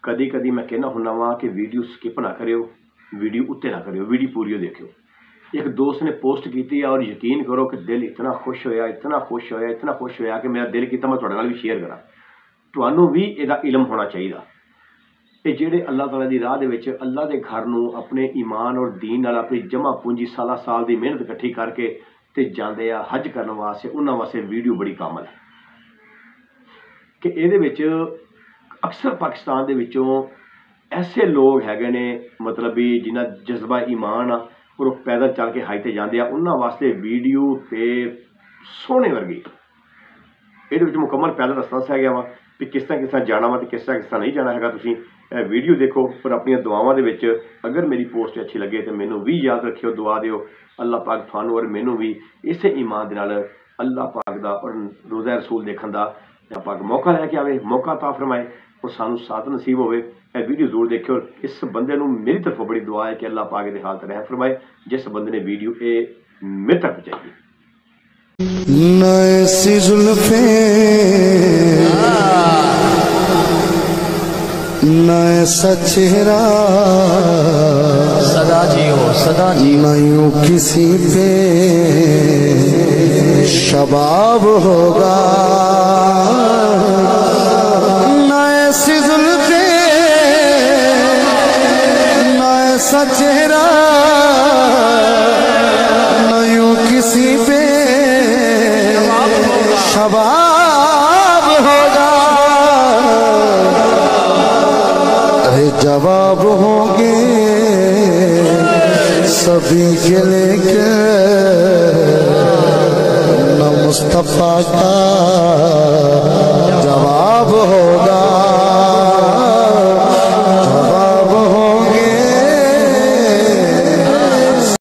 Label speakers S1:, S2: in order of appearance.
S1: کدی کدی میں کہنا ہونا وا کہ ویڈیو سکپ نہ کریو، ویڈیو اتنے نہ کریو، ویڈیو پوری دیکھو۔ ایک دوست نے پوسٹ کی اور یقین کرو کہ دل اتنا خوش ہویا، اتنا خوش ہویا، اتنا خوش ہویا کہ میرا دل کیتا میں تھوڑے نال بھی شیئر کرا۔ تمہوں بھی یہ علم ہونا چاہیے کہ جہے اللہ تعالیٰ دی راہ دے وچ اللہ دے گھر نو اپنے ایمان اور دین نال اپنی جمع پونجی سالہ سال دی محنت اکٹھی کر کے تے جاندے آ حج کرن واسطے، انہاں واسطے ویڈیو بڑی کامل ہے کہ یہ اکثر پاکستان دے وچوں ایسے لوگ ہے نے مطلب بھی جنہ جذبہ ایمان آ اور وہ پیدل چل کے حج تے جاندے آ، انہاں واسطے ویڈیو تے سونے ورگی یہ مکمل پہلے دسنا گیا وا کہ کس طرح جانا وا کس طرح نہیں جانا ہے۔ تسی ویڈیو دیکھو اور اپنی دعاواں دے وچ اگر میری پوسٹ اچھی لگے تو مینوں بھی یاد رکھیو، دعا دیو اللہ پاک تھانوں اور مینوں بھی اسے ایمان دے نال اللہ پاک دا اور روزہ رسول دیکھن دا اللہ پاک موقع لے کے آوے، موقع عطا فرمائے اور سانوں ساتھ نصیب ہوئے۔ ویڈیو ضرور دیکھو اور اس بندے نوں میری طرف بڑی دعا ہے کہ اللہ پاک دے حال تے رحم فرمائے جس بندے نے ویڈیو میرے تک پہنچائی۔
S2: نہ ایسی زلفیں نہ ایسا چہرہ،
S3: صدا جی ہو صدا جی،
S2: نہ یوں کسی پہ شباب ہوگا، نہ ایسی زلفیں نہ ایسا چہرہ، نہ یوں کسی پہ شباب ہوگا، ارے جواب ہوں گے سبھی کے لیکن نہ مصطفیٰ کا